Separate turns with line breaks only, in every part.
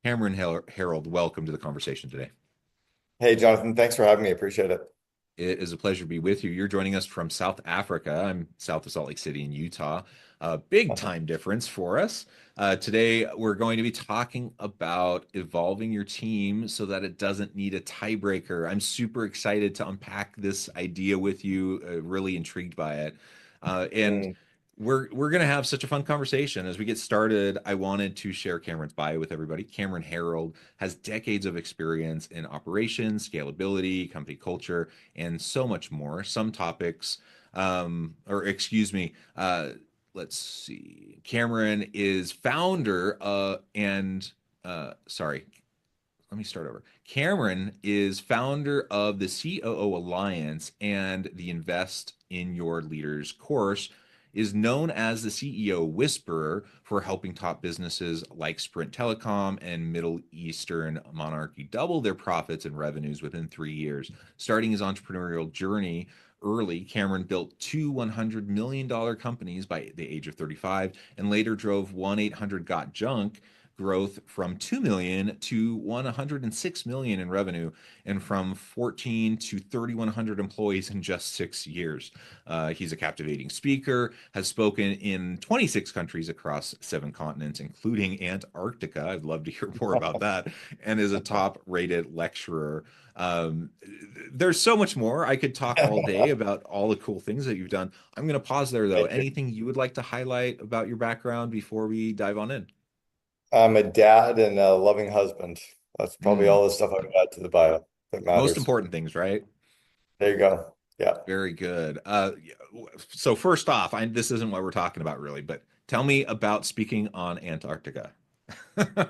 Cameron Herold, welcome to the conversation today.
Hey, Jonathan, thanks for having me. Appreciate it.
It is a pleasure to be with you. You're joining us from South Africa. I'm south of Salt Lake City in Utah. Big time difference for us. Today, we're going to be talking about evolving your team so that it doesn't need a tiebreaker. I'm super excited to unpack this idea with you, really intrigued by it. And
Mm,
we're going to have such a fun conversation. As we get started, I wanted to share Cameron's bio with everybody. Cameron Herold has decades of experience in operations, scalability, company culture, and so much more. Some topics, or excuse me, let's see. Cameron is founder sorry, let me start over. Cameron is founder of the COO Alliance and the Invest in Your Leaders course, is known as the CEO Whisperer for helping top businesses like Sprint Telecom and Middle Eastern Monarchy double their profits and revenues within 3 years. Starting his entrepreneurial journey early, Cameron built two $100 million companies by the age of 35 and later drove 1-800 Got Junk growth from 2 million to 106 million in revenue and from 14 to 3,100 employees in just 6 years. He's a captivating speaker, has spoken in 26 countries across 7 continents, including Antarctica. I'd love to hear more about that, and is a top rated lecturer. Um, there's so much more. I could talk all day about all the cool things that you've done. I'm going to pause there though.
Thank you.
Anything you would like to highlight about your background before we dive on in?
I'm a dad and a loving husband. That's probably
Mm.
all the stuff I've got to the bio that
Most
matters.
important things, right?
There you go. Yeah.
Very good. So first off, this isn't what we're talking about really, but tell me about speaking on Antarctica.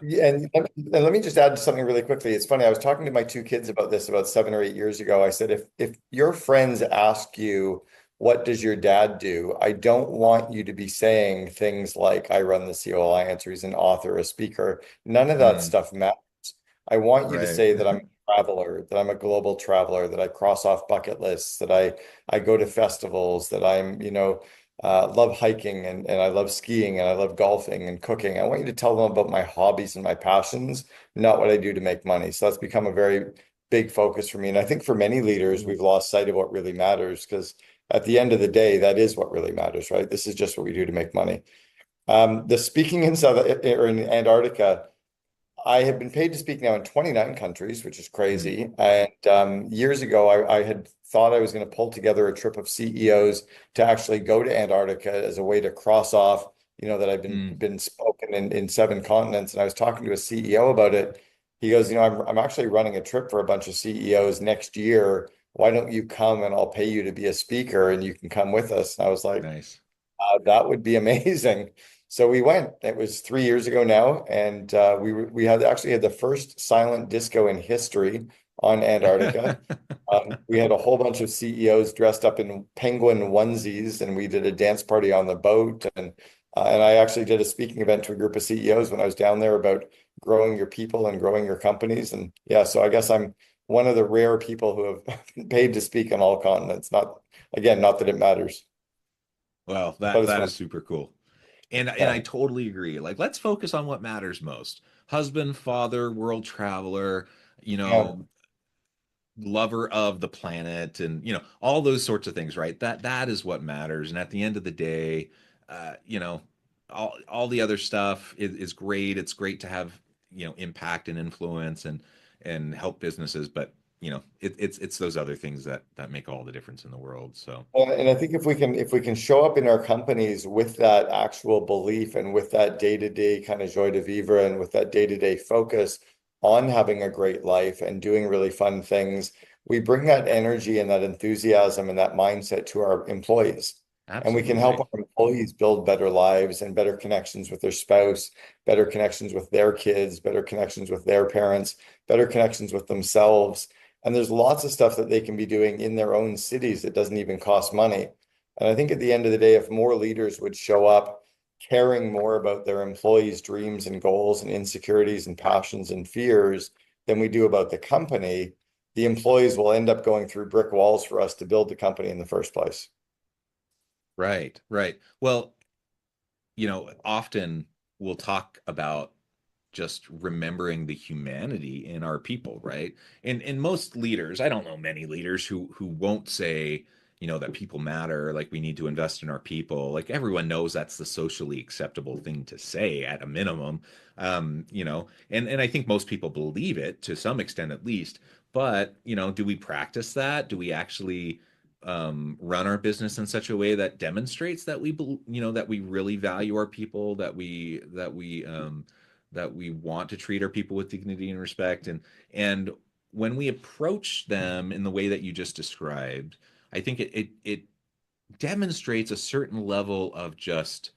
Yeah, and let me just add something really quickly. It's funny. I was talking to my two kids about this about 7 or 8 years ago. I said, if your friends ask you, what does your dad do? I don't want you to be saying things like, I run the CO Alliance, or he's an author, a speaker. None of that
Mm,
stuff matters. I want you to
right.
say that I'm a traveler, that I'm a global traveler, that I cross off bucket lists, that I go to festivals, that love hiking and I love skiing and I love golfing and cooking. I want you to tell them about my hobbies and my passions, not what I do to make money. So that's become a very big focus for me. And I think for many leaders,
Cool.
we've lost sight of what really matters because at the end of the day, that is what really matters, right? This is just what we do to make money. The speaking in in Antarctica, I have been paid to speak now in 29 countries, which is
Mm,
crazy. And years ago, I had thought I was going to pull together a trip of CEOs to actually go to Antarctica as a way to cross off, that I've been
mm.
been spoken in 7 continents. And I was talking to a CEO about it. He goes, I'm actually running a trip for a bunch of CEOs next year. Why don't you come and I'll pay you to be a speaker and you can come with us? And I was like,
Nice.
that would be amazing. So we went. It was 3 years ago now, and we had actually had the first silent disco in history on Antarctica. We had a whole bunch of CEOs dressed up in penguin onesies, and we did a dance party on the boat. And I actually did a speaking event to a group of CEOs when I was down there about growing your people and growing your companies. And yeah, so I guess I'm one of the rare people who have been paid to speak on all continents. Not again, not that it matters,
Well,
but
that
it's
that
fun.
is super cool. And I
Yeah.
totally agree. Like, let's focus on what matters most. Husband, father, world traveler, you
Yeah.
know, lover of the planet, and all those sorts of things, right? That is what matters. And at the end of the day, uh you know all the other stuff is great. It's great to have impact and influence and help businesses, but it's those other things that make all the difference in the world. So
And I think if we can show up in our companies with that actual belief and with that day-to-day kind of joy de vivre and with that day-to-day focus on having a great life and doing really fun things, we bring that energy and that enthusiasm and that mindset to our employees. And we can help
absolutely.
our employees build better lives and better connections with their spouse, better connections with their kids, better connections with their parents, better connections with themselves. And there's lots of stuff that they can be doing in their own cities that doesn't even cost money. And I think at the end of the day, if more leaders would show up caring more about their employees' dreams and goals and insecurities and passions and fears than we do about the company, the employees will end up going through brick walls for us to build the company in the first place.
Right, right. Well, often we'll talk about just remembering the humanity in our people, right? And most leaders, I don't know many leaders who won't say, that people matter, like we need to invest in our people. Like everyone knows that's the socially acceptable thing to say at a minimum. And I think most people believe it to some extent at least. But, do we practice that? Do we actually run our business in such a way that demonstrates that that we really value our people, that we want to treat our people with dignity and respect, and when we approach them in the way that you just described, I think it demonstrates a certain level of just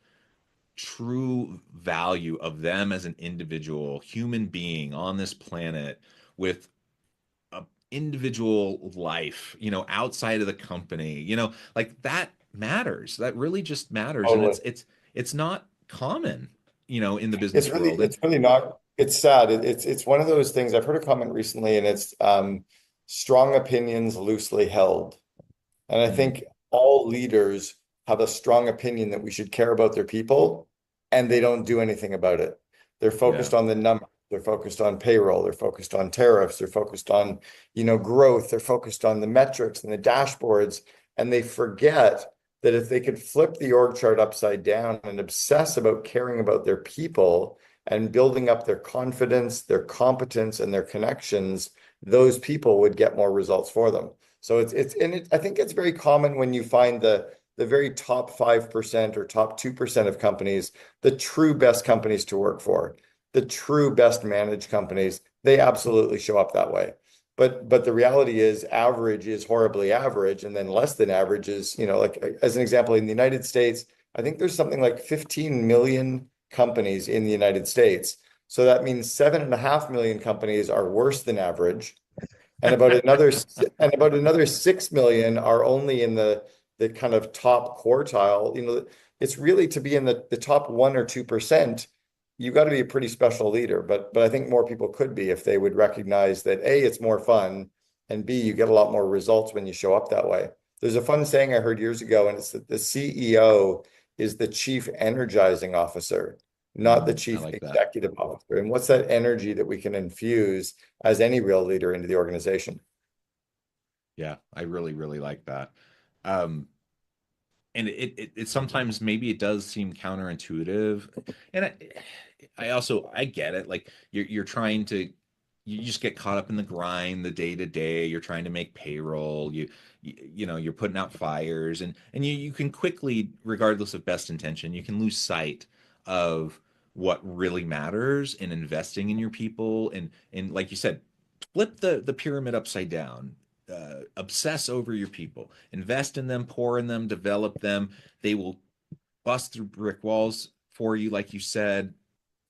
true value of them as an individual human being on this planet with a individual life, outside of the company, like that matters. That really just matters. And
Totally.
it's not common, in the
It's
business
really,
world. And
it's really not, it's sad. It's one of those things. I've heard a comment recently, and it's strong opinions loosely held. And I
mm,
think all leaders have a strong opinion that we should care about their people, and they don't do anything about it. They're
yeah,
focused on the number. They're focused on payroll. They're focused on tariffs. They're focused on, growth. They're focused on the metrics and the dashboards. And they forget that if they could flip the org chart upside down and obsess about caring about their people and building up their confidence, their competence, and their connections, those people would get more results for them. So I think it's very common when you find the very top 5% or top 2% of companies, the true best companies to work for, the true best managed companies, they absolutely show up that way. But the reality is average is horribly average, and then less than average is, like as an example, in the United States, I think there's something like 15 million companies in the United States. So that means 7.5 million companies are worse than average, and about another 6 million are only in the kind of top quartile. It's really to be in the top 1 or 2%, you got to be a pretty special leader. But I think more people could be if they would recognize that A, it's more fun, and B, you get a lot more results when you show up that way. There's a fun saying I heard years ago, and it's that the CEO is the chief energizing officer, not the
I
chief
like that.
executive officer. And what's that energy that we can infuse as any real leader into the organization?
Yeah, I really, really like that. Um, and it sometimes maybe it does seem counterintuitive, and I get it. Like you're trying to, you just get caught up in the grind, the day to day. You're trying to make payroll. You're putting out fires, and you can quickly, regardless of best intention, you can lose sight of what really matters in investing in your people, and like you said, flip the pyramid upside down. Obsess over your people, invest in them, pour in them, develop them. They will bust through brick walls for you, like you said.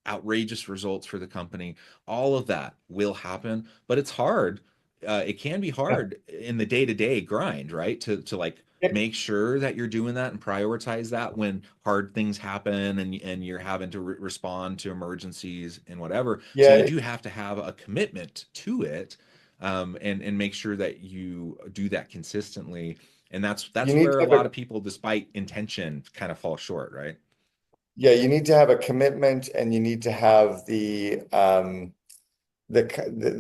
Outrageous results for the company. All of that will happen, but it's hard. It can be hard in the day-to-day grind, right? To like
Yeah.
make sure that you're doing that and prioritize that when hard things happen and you're having to respond to emergencies and whatever. So you
Yeah,
do have to have a commitment to it, and make sure that you do that consistently. And that's
you
that's
need
where
to
a
have
lot
a
of people, despite intention, kind of fall short, right?
yeah, you need to have a commitment, and you need to have the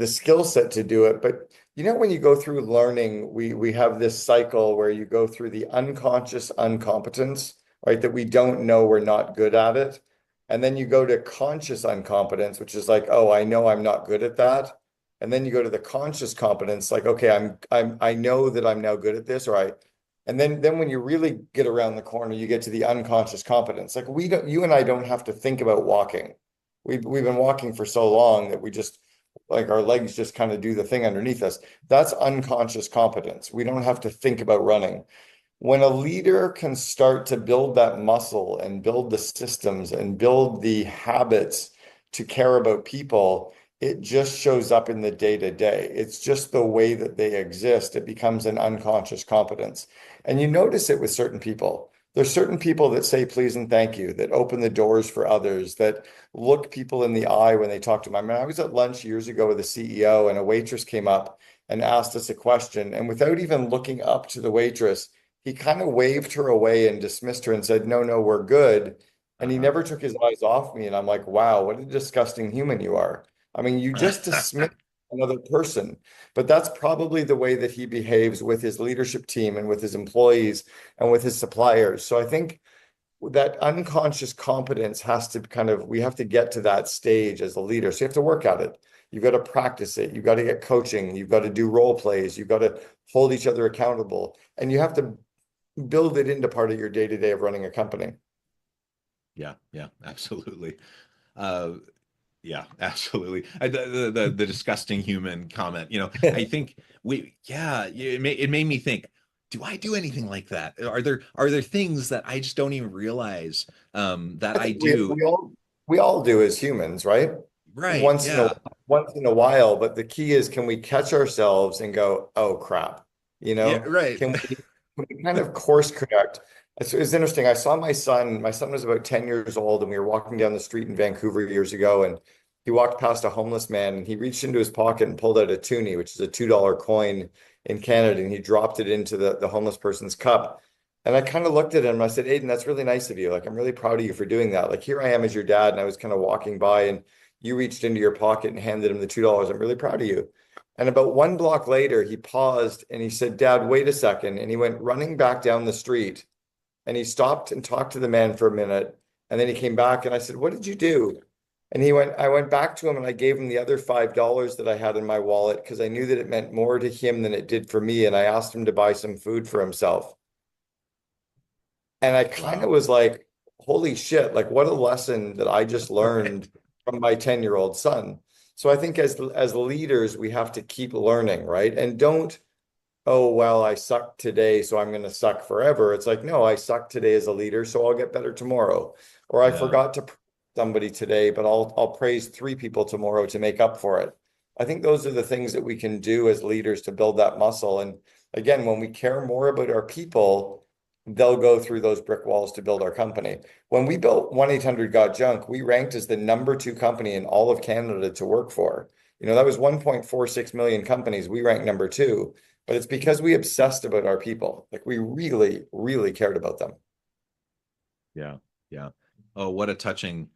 skill set to do it. But when you go through learning, we have this cycle where you go through the unconscious incompetence, right? That we don't know, we're not good at it. And then you go to conscious incompetence, which is like, oh, I know I'm not good at that. And then you go to the conscious competence, like, okay, I know that I'm now good at this, or and then when you really get around the corner, you get to the unconscious competence. Like you and I don't have to think about walking. We've been walking for so long that we just, like, our legs just kind of do the thing underneath us. That's unconscious competence. We don't have to think about running. When a leader can start to build that muscle and build the systems and build the habits to care about people, it just shows up in the day to day. It's just the way that they exist. It becomes an unconscious competence. And you notice it with certain people. There's certain people that say please and thank you, that open the doors for others, that look people in the eye when they talk to them. I mean, I was at lunch years ago with a CEO, and a waitress came up and asked us a question. And without even looking up to the waitress, he kind of waved her away and dismissed her and said, no, no, we're good. And he
Uh-huh.
never took his eyes off me. And I'm like, wow, what a disgusting human you are. I mean, you just dismiss another person. But that's probably the way that he behaves with his leadership team and with his employees and with his suppliers. So I think that unconscious competence has to we have to get to that stage as a leader. So you have to work at it. You've got to practice it. You've got to get coaching. You've got to do role plays. You've got to hold each other accountable. And you have to build it into part of your day-to-day of running a company.
Yeah, yeah, absolutely. Uh, yeah, absolutely. The disgusting human comment, I think it made me think, do I do anything like that? Are there things that I just don't even realize that
I
I
think we
do?
we all we all do as humans, right?
Right.
Once in a
Yeah.
once in a while, but the key is, can we catch ourselves and go, oh crap,
Yeah, right.
can we kind of course correct? It's interesting. I saw my son was about 10 years old, and we were walking down the street in Vancouver years ago, and he walked past a homeless man, and he reached into his pocket and pulled out a toonie, which is a $2 coin in Canada, and he dropped it into the homeless person's cup. And I kind of looked at him and I said, Aiden, that's really nice of you. Like, I'm really proud of you for doing that. Like, here I am as your dad, and I was kind of walking by, and you reached into your pocket and handed him the $2. I'm really proud of you. And about one block later, he paused and he said, Dad, wait a second. And he went running back down the street, and he stopped and talked to the man for a minute. And then he came back and I said, what did you do? And I went back to him and I gave him the other $5 that I had in my wallet because I knew that it meant more to him than it did for me. And I asked him to buy some food for himself. And I kind of
Wow.
was like, holy shit, like what a lesson that I just
Right.
learned from my 10-year-old son. So I think as leaders, we have to keep learning, right? And don't, oh, well, I sucked today, so I'm going to suck forever. It's like, no, I sucked today as a leader, so I'll get better tomorrow. Or I
Yeah.
forgot to praise somebody today, but I'll praise three people tomorrow to make up for it. I think those are the things that we can do as leaders to build that muscle. And again, when we care more about our people, they'll go through those brick walls to build our company. When we built 1-800 Got Junk, we ranked as the number 2 company in all of Canada to work for. That was 1.46 million companies. We ranked number 2, but it's because we obsessed about our people. Like, we really, really cared about them.
Yeah. Yeah. Oh, what a touching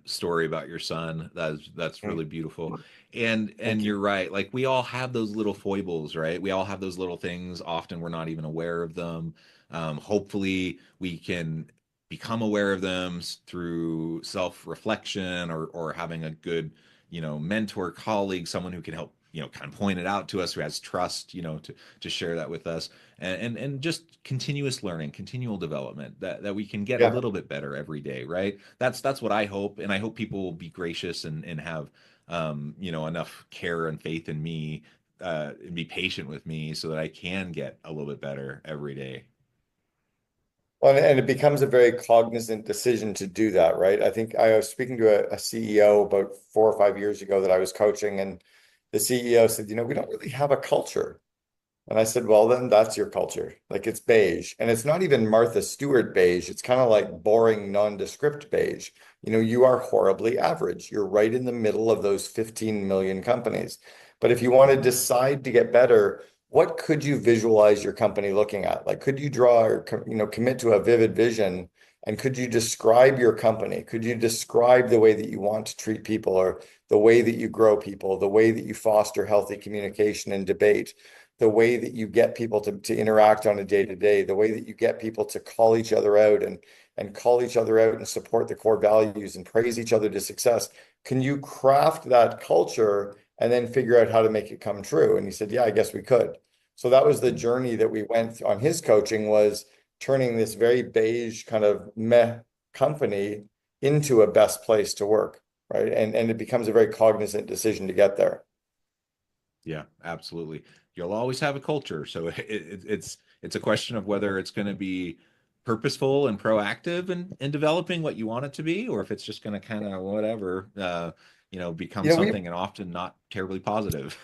story about your son. That's
Mm.
really beautiful. And
Thank you.
you're right. Like we all have those little foibles, right? We all have those little things. Often we're not even aware of them. Hopefully we can become aware of them through self-reflection or having a good, mentor, colleague, someone who can help, kind of point it out to us, who has trust, to share that with us, and just continuous learning, continual development, that we can get a
Yeah.
little bit better every day, right? That's what I hope, and I hope people will be gracious and have enough care and faith in me, and be patient with me so that I can get a little bit better every day.
Well, and it becomes a very cognizant decision to do that, right? I think I was speaking to a CEO about 4 or 5 years ago that I was coaching, and the CEO said, we don't really have a culture. And I said, well, then that's your culture. Like, it's beige. And it's not even Martha Stewart beige. It's kind of like boring, nondescript beige. You are horribly average. You're right in the middle of those 15 million companies. But if you want to decide to get better, what could you visualize your company looking at? Like, could you draw or, commit to a vivid vision? And could you describe your company? Could you describe the way that you want to treat people, or the way that you grow people, the way that you foster healthy communication and debate, the way that you get people to interact on a day-to-day, the way that you get people to call each other out and call each other out and support the core values and praise each other to success? Can you craft that culture and then figure out how to make it come true? And he said, yeah, I guess we could. So that was the journey that we went on. His coaching was turning this very beige kind of meh company into a best place to work, right? And it becomes a very cognizant decision to get there.
Yeah, absolutely. You'll always have a culture, so it's a question of whether it's going to be purposeful and proactive and developing what you want it to be, or if it's just going to kind of whatever, become
We
something and often not terribly positive.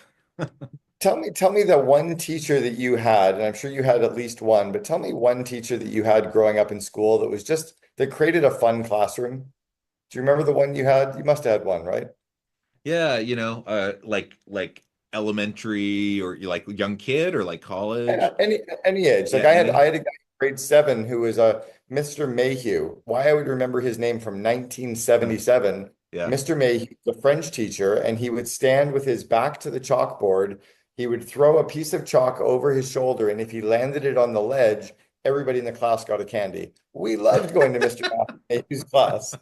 tell me the one teacher that you had, and I'm sure you had at least one, but tell me one teacher that you had growing up in school that created a fun classroom. Do you remember the one you had? You must have had one, right?
Yeah, like elementary, or you like young kid, or like college.
Any age. Like,
Yeah,
I
any.
had a guy in grade 7 who was Mr. Mayhew. Why I would remember his name from 1977.
Yeah.
Mr. Mayhew, the French teacher, and he would stand with his back to the chalkboard. He would throw a piece of chalk over his shoulder, and if he landed it on the ledge, everybody in the class got a candy. We loved going to Mr. Mayhew's class.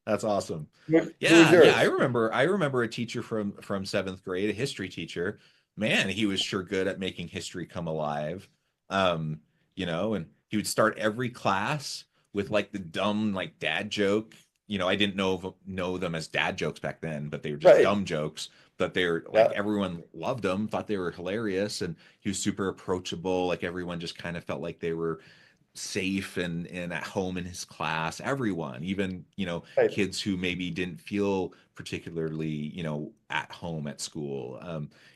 That's awesome.
Who was
Yeah,
yours?
I remember a teacher from seventh grade, a history teacher. Man, he was sure good at making history come alive. Um, and he would start every class with like the dumb like dad joke. I didn't know them as dad jokes back then, but they were just
Right.
dumb jokes. But they were like
Yeah.
everyone loved them, thought they were hilarious, and he was super approachable. Like everyone just kind of felt like they were safe and at home in his class. Everyone, even
Right.
kids who maybe didn't feel particularly at home at school.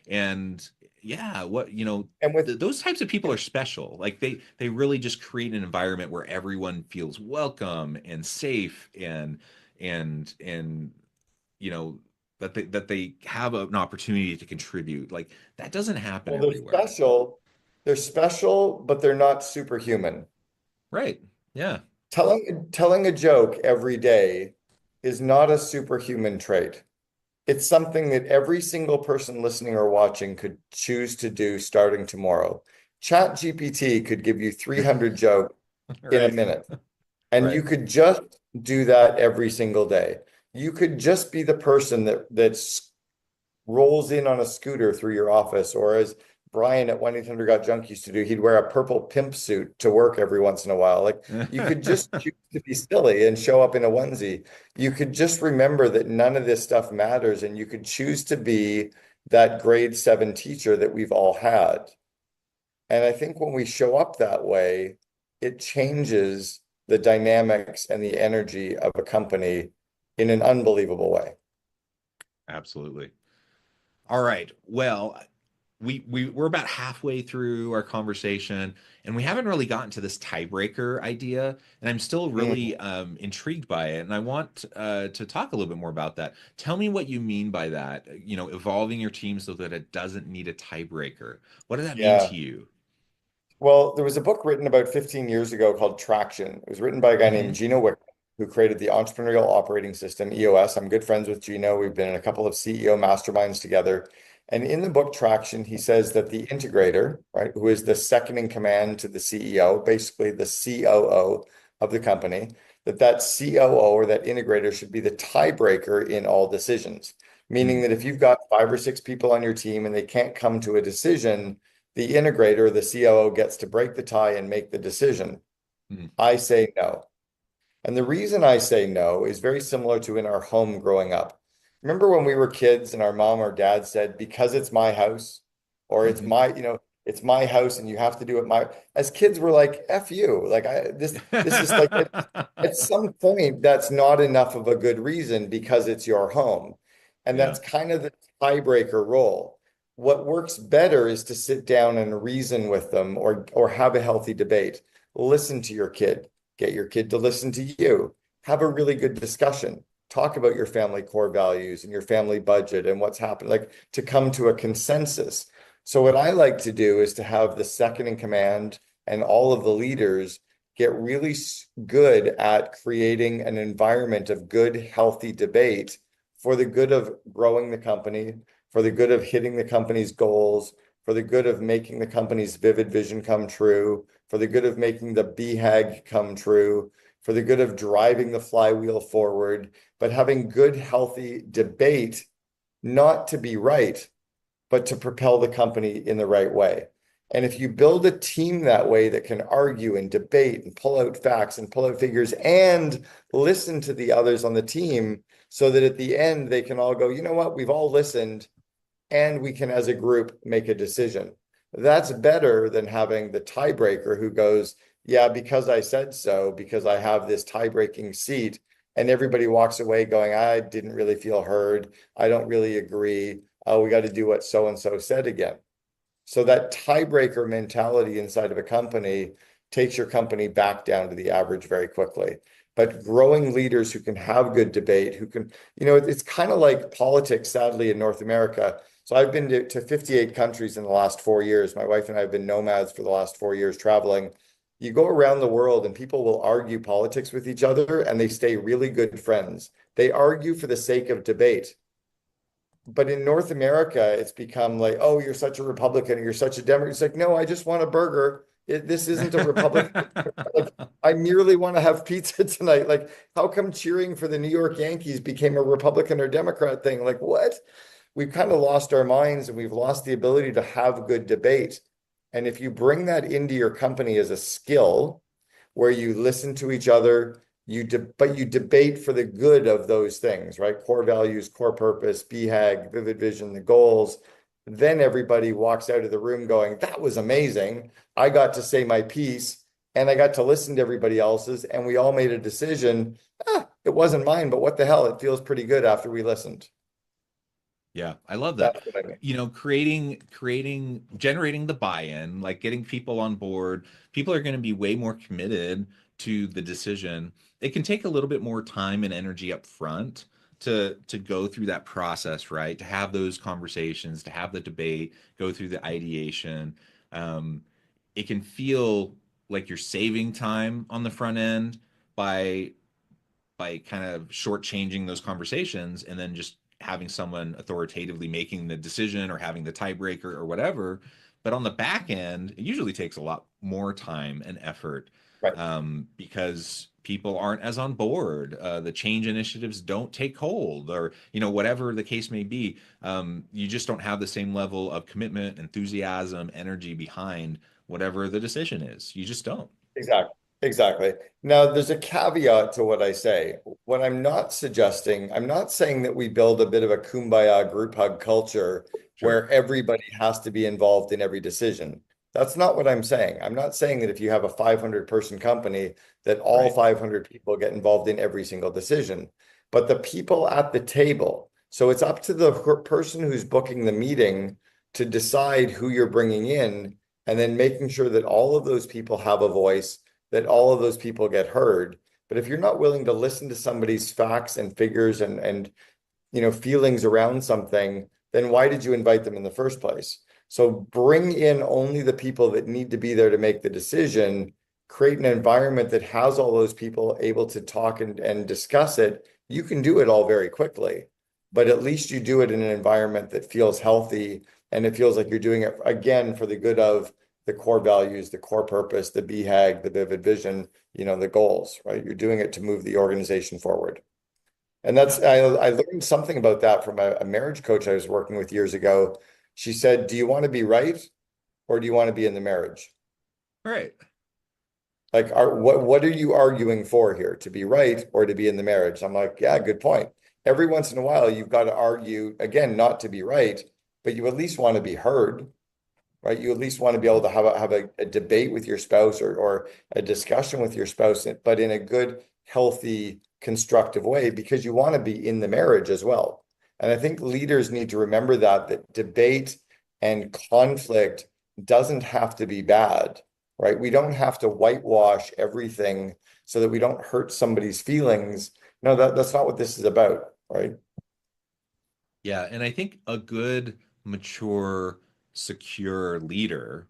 And yeah,
And with
those types of people are special. Like they really just create an environment where everyone feels welcome and safe and that they have an opportunity to contribute. Like that doesn't happen
well, they're
everywhere.
special. They're special, but they're not superhuman.
Right. Yeah.
Telling a joke every day is not a superhuman trait. It's something that every single person listening or watching could choose to do starting tomorrow. Chat GPT could give you 300 jokes in a
Right.
minute, and you
Right.
could just do that every single day. You could just be the person that rolls in on a scooter through your office, or as Brian at 1-800-GOT-JUNK used to do, he'd wear a purple pimp suit to work every once in a while. Like you could just choose to be silly and show up in a onesie. You could just remember that none of this stuff matters, and you could choose to be that grade 7 teacher that we've all had. And I think when we show up that way, it changes the dynamics and the energy of a company in an unbelievable way.
Absolutely. All right. Well, we're about halfway through our conversation, and we haven't really gotten to this tiebreaker idea, and I'm still
Mm,
really intrigued by it, and I want to talk a little bit more about that. Tell me what you mean by that. Evolving your team so that it doesn't need a tiebreaker. What does that mean to
yeah.
you?
Well, there was a book written about 15 years ago called Traction. It was written by a guy named
Hmm.
Gino Wick, who created the Entrepreneurial Operating System, EOS. I'm good friends with Gino. We've been in a couple of CEO masterminds together. And in the book Traction, he says that the integrator, right, who is the second in command to the CEO, basically the COO of the company, that COO or that integrator should be the tiebreaker in all decisions. Meaning
Mm,
that if you've got 5 or 6 people on your team and they can't come to a decision, the integrator, the COO, gets to break the tie and make the decision.
mm,
I say no. And the reason I say no is very similar to in our home growing up. Remember when we were kids and our mom or dad said, because it's my house, or it's my house and you have to do it as kids we're like, F you. Like this is like at some point that's not enough of a good reason because it's your home. And
yeah.
that's kind of the tiebreaker role. What works better is to sit down and reason with them or have a healthy debate. Listen to your kid. Get your kid to listen to you. Have a really good discussion. Talk about your family core values and your family budget and what's happened, like to come to a consensus. So what I like to do is to have the second in command and all of the leaders get really good at creating an environment of good, healthy debate for the good of growing the company, for the good of hitting the company's goals, for the good of making the company's vivid vision come true, for the good of making the BHAG come true, for the good of driving the flywheel forward, but having good, healthy debate, not to be right, but to propel the company in the right way. And if you build a team that way that can argue and debate and pull out facts and pull out figures and listen to the others on the team so that at the end they can all go, you know what, we've all listened and we can, as a group, make a decision. That's better than having the tiebreaker who goes, yeah, because I said so, because I have this tie-breaking seat, and everybody walks away going, I didn't really feel heard. I don't really agree. Oh, we got to do what so and so said again. So that tiebreaker mentality inside of a company takes your company back down to the average very quickly. But growing leaders who can have good debate, who can, it's kind of like politics, sadly, in North America. So I've been to 58 countries in the last 4 years. My wife and I have been nomads for the last 4 years traveling. You go around the world and people will argue politics with each other and they stay really good friends. They argue for the sake of debate. But in North America, it's become like, oh, you're such a Republican, or you're such a Democrat. It's like, no, I just want a burger. This isn't a Republican. Like, I merely want to have pizza tonight. Like, how come cheering for the New York Yankees became a Republican or Democrat thing? Like, what? We've kind of lost our minds and we've lost the ability to have good debate. And if you bring that into your company as a skill, where you listen to each other, but you debate for the good of those things, right? Core values, core purpose, BHAG, vivid vision, the goals. Then everybody walks out of the room going, that was amazing. I got to say my piece and I got to listen to everybody else's, and we all made a decision. It wasn't mine, but what the hell? It feels pretty good after we listened.
Yeah, I love that.
That's what I mean.
Generating the buy-in, like getting people on board. People are going to be way more committed to the decision. It can take a little bit more time and energy up front to go through that process, right? To have those conversations, to have the debate, go through the ideation. It can feel like you're saving time on the front end by kind of shortchanging those conversations and then just having someone authoritatively making the decision or having the tiebreaker or whatever. But on the back end, it usually takes a lot more time and effort,
Right.
because people aren't as on board. The change initiatives don't take hold, or whatever the case may be. You just don't have the same level of commitment, enthusiasm, energy behind whatever the decision is. You just don't.
Exactly. Exactly. Now, there's a caveat to what I say. What I'm not suggesting, I'm not saying that we build a bit of a kumbaya group hug culture
Sure.
where everybody has to be involved in every decision. That's not what I'm saying. I'm not saying that if you have a 500-person company, that all
Right.
500 people get involved in every single decision. But the people at the table, so it's up to the person who's booking the meeting to decide who you're bringing in, and then making sure that all of those people have a voice, that all of those people get heard. But if you're not willing to listen to somebody's facts and figures and feelings around something, then why did you invite them in the first place? So bring in only the people that need to be there to make the decision, create an environment that has all those people able to talk and discuss it. You can do it all very quickly, but at least you do it in an environment that feels healthy, and it feels like you're doing it again for the good of the core values, the core purpose, the BHAG, the vivid vision, the goals, right? You're doing it to move the organization forward. And
Yeah.
I learned something about that from a marriage coach I was working with years ago. She said, do you want to be right, or do you want to be in the marriage?
Right.
Like, what are you arguing for here? To be right or to be in the marriage? I'm like, yeah, good point. Every once in a while, you've got to argue, again, not to be right, but you at least want to be heard, right? You at least want to be able to have a debate with your spouse, or a discussion with your spouse, but in a good, healthy, constructive way, because you want to be in the marriage as well. And I think leaders need to remember that debate and conflict doesn't have to be bad, right? We don't have to whitewash everything so that we don't hurt somebody's feelings. No, that's not what this is about, right?
Yeah, and I think a good, mature, secure leader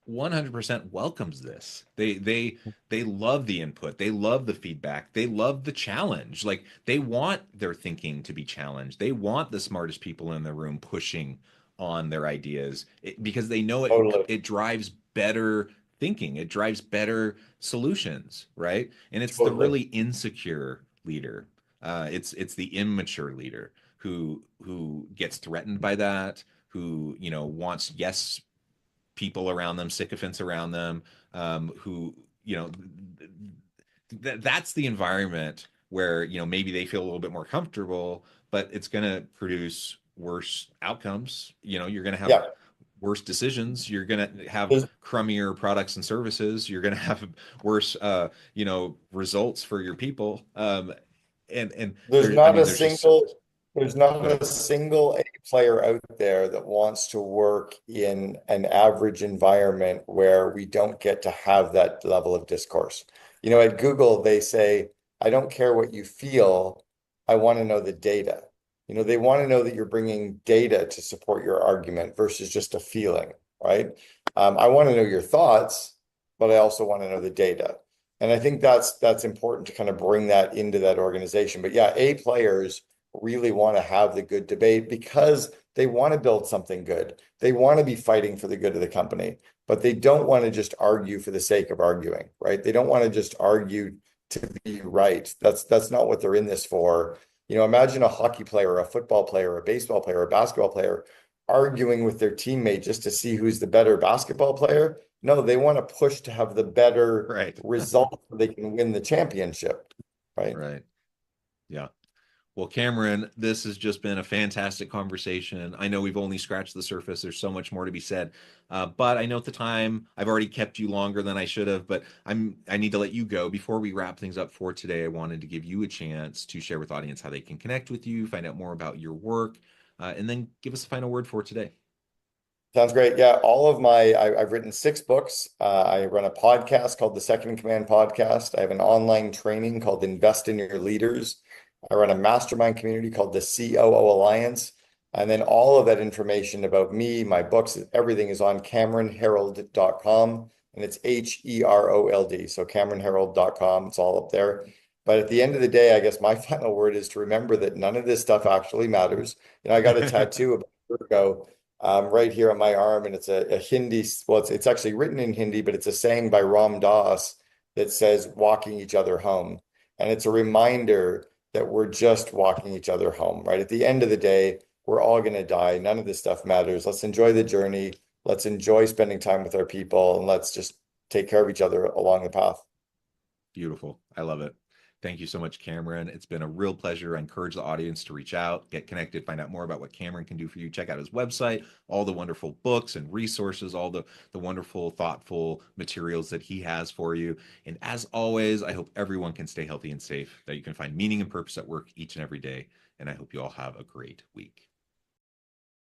100% welcomes this. They love the input. They love the feedback. They love the challenge. Like, they want their thinking to be challenged. They want the smartest people in the room pushing on their ideas, because they know
Totally.
it drives better thinking. It drives better solutions, right? And it's the
Totally.
really insecure leader. It's the immature leader who gets threatened by that, who wants yes people around them, sycophants around them, who that's the environment where maybe they feel a little bit more comfortable, but it's going to produce worse outcomes. You're going to have
Yeah.
worse decisions. You're going to have
There's,
crummier products and services. You're going to have worse, results for your people. And
There's
there, I
not
mean,
a
there's just
single there's not
go ahead.
a single A player out there that wants to work in an average environment where we don't get to have that level of discourse. At Google, they say, I don't care what you feel, I want to know the data. They want to know that you're bringing data to support your argument versus just a feeling, right? I want to know your thoughts, but I also want to know the data. And I think that's important to kind of bring that into that organization. But yeah, A players really want to have the good debate because they want to build something good. They want to be fighting for the good of the company, but they don't want to just argue for the sake of arguing, right? They don't want to just argue to be right. That's not what they're in this for. Imagine a hockey player, a football player, a baseball player, a basketball player arguing with their teammate just to see who's the better basketball player. No, they want to push to have the better
Right.
result so they can win the championship, right?
Right. Yeah. Well, Cameron, this has just been a fantastic conversation. I know we've only scratched the surface. There's so much more to be said. But I know at the time I've already kept you longer than I should have, but I need to let you go. Before we wrap things up for today, I wanted to give you a chance to share with the audience how they can connect with you, find out more about your work, and then give us a final word for today.
Sounds great. Yeah, I've written 6 books. I run a podcast called the Second in Command Podcast. I have an online training called Invest in Your Leaders. I run a mastermind community called the COO Alliance. And then all of that information about me, my books, everything is on CameronHerold.com. And it's HEROLD. So CameronHerold.com. It's all up there. But at the end of the day, I guess my final word is to remember that none of this stuff actually matters. I got a tattoo about a year ago right here on my arm, and it's a Hindi. Well, it's actually written in Hindi, but it's a saying by Ram Dass that says "walking each other home," and it's a reminder that we're just walking each other home. Right at the end of the day, we're all going to die. None of this stuff matters. Let's enjoy the journey. Let's enjoy spending time with our people, and let's just take care of each other along the path.
Beautiful. I love it. Thank you so much, Cameron. It's been a real pleasure. I encourage the audience to reach out, get connected, find out more about what Cameron can do for you. Check out his website, all the wonderful books and resources, all the wonderful, thoughtful materials that he has for you. And as always, I hope everyone can stay healthy and safe, that you can find meaning and purpose at work each and every day. And I hope you all have a great week.